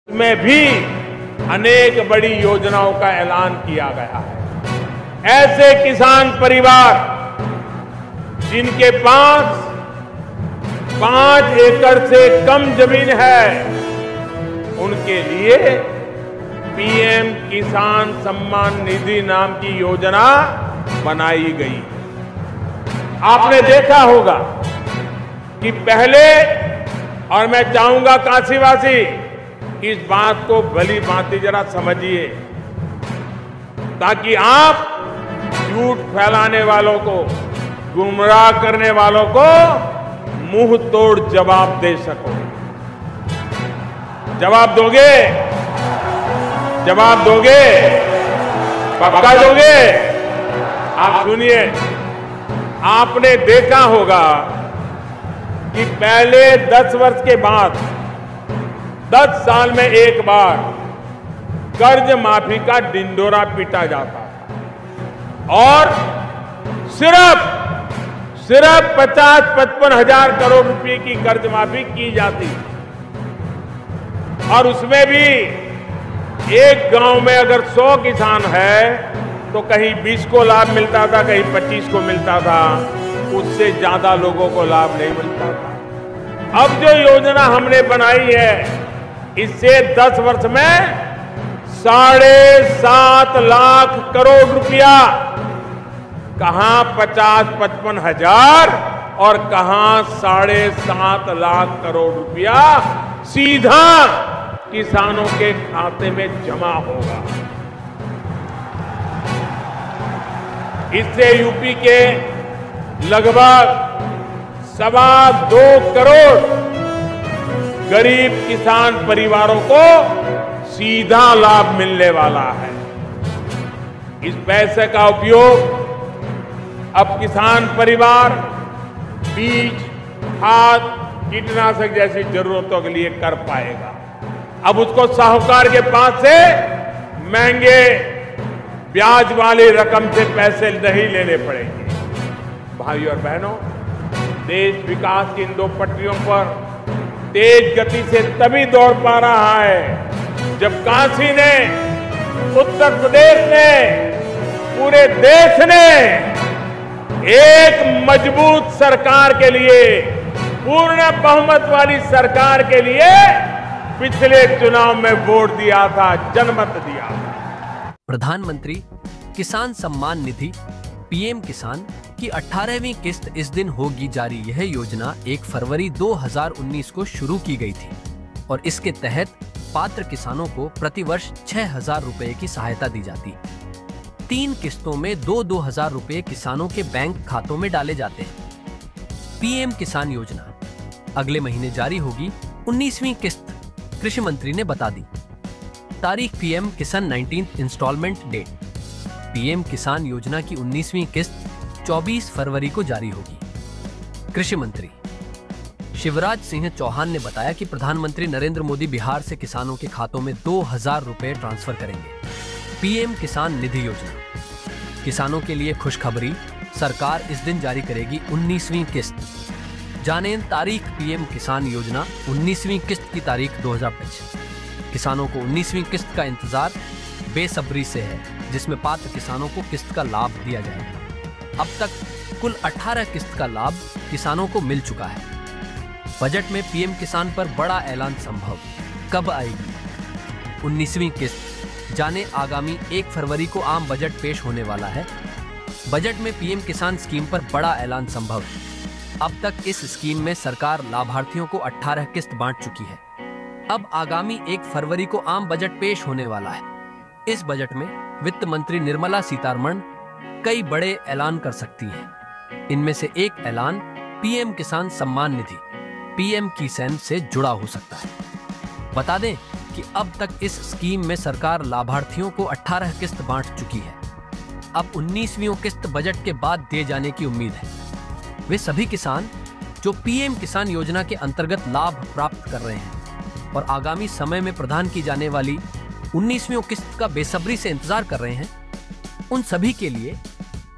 में भी अनेक बड़ी योजनाओं का ऐलान किया गया है। ऐसे किसान परिवार जिनके पास 5 एकड़ से कम जमीन है, उनके लिए पीएम किसान सम्मान निधि नाम की योजना बनाई गई। आपने देखा होगा कि पहले, और मैं चाहूंगा काशीवासी इस बात को भली भांति जरा समझिए, ताकि आप झूठ फैलाने वालों को, गुमराह करने वालों को मुंह तोड़ जवाब दे सको। जवाब दोगे? जवाब दोगे? पक्का दोगे? आप सुनिए, आपने देखा होगा कि पहले 10 वर्ष के बाद 10 साल में एक बार कर्ज माफी का ढिंढोरा पीटा जाता था और सिर्फ 50-55 हजार करोड़ रुपए की कर्ज माफी की जाती थी। और उसमें भी एक गांव में अगर 100 किसान है तो कहीं 20 को लाभ मिलता था, कहीं 25 को मिलता था, उससे ज्यादा लोगों को लाभ नहीं मिलता था। अब जो योजना हमने बनाई है, इससे 10 वर्ष में 7.5 लाख करोड़ रुपया, कहां 50-55 हजार और कहां 7.5 लाख करोड़ रुपया सीधा किसानों के खाते में जमा होगा। इससे यूपी के लगभग 2.25 करोड़ गरीब किसान परिवारों को सीधा लाभ मिलने वाला है। इस पैसे का उपयोग अब किसान परिवार बीज, खाद, कीटनाशक जैसी जरूरतों के लिए कर पाएगा। अब उसको साहूकार के पास से महंगे ब्याज वाली रकम से पैसे नहीं लेने पड़ेंगे। भाई और बहनों, देश विकास की इन 2 पटरियों पर तेज गति से तभी दौड़ पा रहा है जब काशी ने, उत्तर प्रदेश ने, पूरे देश ने एक मजबूत सरकार के लिए, पूर्ण बहुमत वाली सरकार के लिए पिछले चुनाव में वोट दिया था, जनमत दिया था। प्रधानमंत्री किसान सम्मान निधि पीएम किसान की 18वीं किस्त इस दिन होगी जारी। यह योजना 1 फरवरी 2019 को शुरू की गई थी और इसके तहत पात्र किसानों को प्रतिवर्ष 6,000 रुपए की सहायता दी जाती। 3 किस्तों में 2-2 हजार रुपए किसानों के बैंक खातों में डाले जाते हैं। पीएम किसान योजना अगले महीने जारी होगी। 19वीं किस्त कृषि मंत्री ने बता दी। तारीख पीएम किसान 19th इंस्टॉलमेंट डेट। पीएम किसान योजना की 19वीं किस्त 24 फरवरी को जारी होगी। कृषि मंत्री शिवराज सिंह चौहान ने बताया कि प्रधानमंत्री नरेंद्र मोदी बिहार से किसानों के खातों में 2,000 रुपए ट्रांसफर करेंगे। पीएम किसान निधि योजना किसानों के लिए खुशखबरी, सरकार इस दिन जारी करेगी 19वीं किस्त। जानें तारीख पीएम किसान योजना 19वीं किस्त की तारीख 2025। किसानों को 19वीं किस्त का इंतजार बेसब्री से है, जिसमें पात्र किसानों को किस्त का लाभ दिया जाएगा। अब तक कुल 18 किस्त का लाभ किसानों को मिल चुका है। बजट में पीएम किसान पर बड़ा ऐलान संभव, कब आएगी 19वीं किस्त? जाने आगामी 1 फरवरी को आम बजट पेश होने वाला है। बजट में पीएम किसान स्कीम पर बड़ा ऐलान संभव। अब तक इस स्कीम में सरकार लाभार्थियों को 18 किस्त बांट चुकी है। अब आगामी 1 फरवरी को आम बजट पेश होने वाला है। इस बजट में वित्त मंत्री निर्मला सीतारमण कई बड़े ऐलान कर सकती हैं। इनमें से एक ऐलान पीएम किसान सम्मान निधि पीएम किसान से जुड़ा हो सकता है। बता दें कि अब तक इस स्कीम में सरकार लाभार्थियों को 18 किस्त बांट चुकी है। अब 19वीं किस्त बजट के बाद दिए जाने की उम्मीद है। वे सभी किसान जो पीएम किसान योजना के अंतर्गत लाभ प्राप्त कर रहे हैं और आगामी समय में प्रदान की जाने वाली 19वीं किस्त का बेसब्री से इंतजार कर रहे हैं, उन सभी के लिए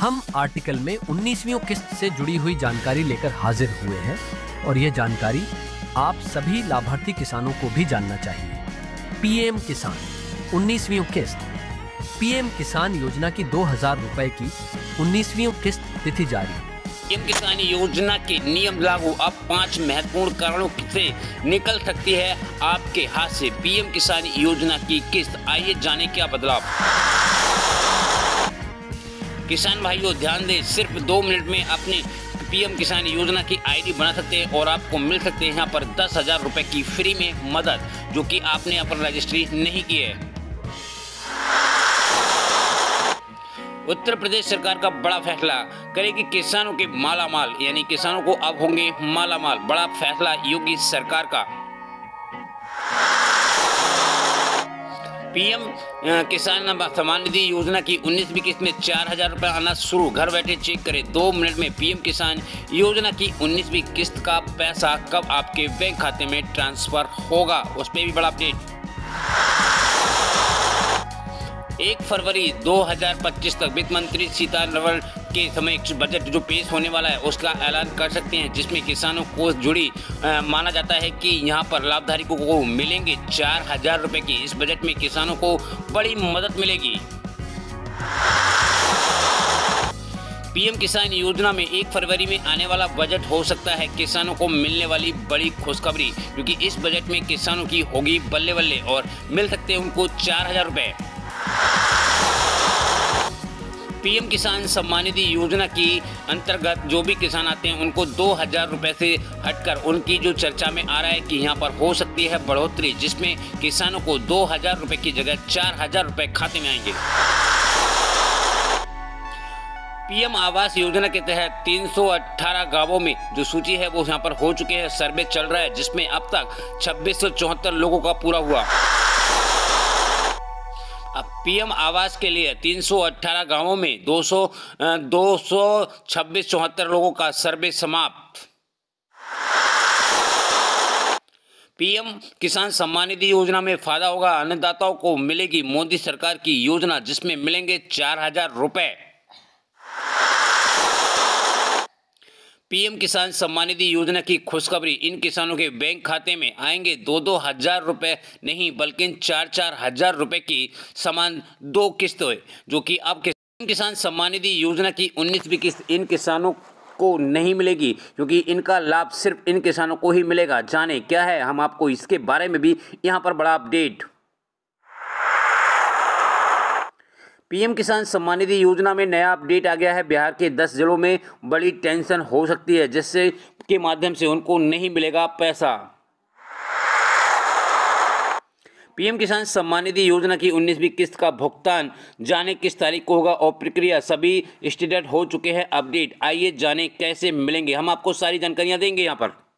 हम आर्टिकल में 19वीं किस्त से जुड़ी हुई जानकारी लेकर हाजिर हुए हैं और यह जानकारी आप सभी लाभार्थी किसानों को भी जानना चाहिए। पीएम किसान 19वीं किस्त। पीएम किसान योजना की 2000 रुपए की 19वीं किस्त तिथि जारी। पीएम किसान योजना के नियम लागू अब 5 महत्वपूर्ण कारणों से निकल सकती है आपके हाथ से पीएम किसान योजना की किस्त। आइए जाने क्या बदलाव। किसान भाइयों ध्यान दें, सिर्फ 2 मिनट में अपने पीएम किसान योजना की आईडी बना सकते हैं और आपको मिल सकते हैं यहाँ पर 10,000 रुपए की फ्री में मदद, जो कि आपने यहाँ पर रजिस्ट्री नहीं की है। उत्तर प्रदेश सरकार का बड़ा फैसला करेगी किसानों के मालामाल, यानी किसानों को अब होंगे मालामाल। बड़ा फैसला योगी सरकार का। पीएम किसान सम्मान निधि योजना की 19वीं किस्त में 4,000 रुपये आना शुरू। घर बैठे चेक करें 2 मिनट में पीएम किसान योजना की 19वीं किस्त का पैसा कब आपके बैंक खाते में ट्रांसफर होगा, उस पर भी बड़ा अपडेट। 1 फरवरी 2025 तक वित्त मंत्री सीतारमण के समक्ष बजट जो पेश होने वाला है उसका ऐलान कर सकते हैं, जिसमें किसानों को जुड़ी माना जाता है कि यहां पर लाभधारकों को मिलेंगे 4,000 रुपए की। इस बजट में किसानों को बड़ी मदद मिलेगी। पीएम किसान योजना में 1 फरवरी में आने वाला बजट हो सकता है किसानों को मिलने वाली बड़ी खुशखबरी, क्योंकि इस बजट में किसानों की होगी बल्ले बल्ले और मिल सकते हैं उनको 4,000 रुपए। पीएम किसान सम्मान निधि योजना की अंतर्गत जो भी किसान आते हैं उनको 2,000 रुपए से हटकर उनकी जो चर्चा में आ रहा है कि यहाँ पर हो सकती है बढ़ोतरी, जिसमें किसानों को 2,000 रुपए की जगह 4,000 रुपए खाते में आएंगे। पीएम आवास योजना के तहत 318 गांवों में जो सूची है वो यहाँ पर हो चुके हैं। सर्वे चल रहा है जिसमें अब तक 2674 लोगों का पूरा हुआ। अब पीएम आवास के लिए 318 गांवों में 22674 लोगों का सर्वे समाप्त। पीएम किसान सम्मान निधि योजना में फायदा होगा, अन्नदाताओं को मिलेगी मोदी सरकार की योजना, जिसमें मिलेंगे 4,000 रुपए। पीएम किसान सम्मान निधि योजना की खुशखबरी, इन किसानों के बैंक खाते में आएंगे 2-2 हज़ार रुपए नहीं बल्कि 4-4 हज़ार रुपए की समान 2 किस्तों, जो कि अब किसान सम्मान निधि योजना की 19वीं किस्त इन किसानों को नहीं मिलेगी, क्योंकि इनका लाभ सिर्फ इन किसानों को ही मिलेगा। जाने क्या है, हम आपको इसके बारे में भी यहाँ पर बड़ा अपडेट। पीएम किसान सम्मान निधि योजना में नया अपडेट आ गया है। बिहार के 10 जिलों में बड़ी टेंशन हो सकती है, जिससे के माध्यम से उनको नहीं मिलेगा पैसा। पीएम किसान सम्मान निधि योजना की 19वीं किस्त का भुगतान जाने किस तारीख को होगा और प्रक्रिया सभी स्टेटस हो चुके हैं अपडेट। आइए जाने कैसे मिलेंगे, हम आपको सारी जानकारियां देंगे यहाँ पर।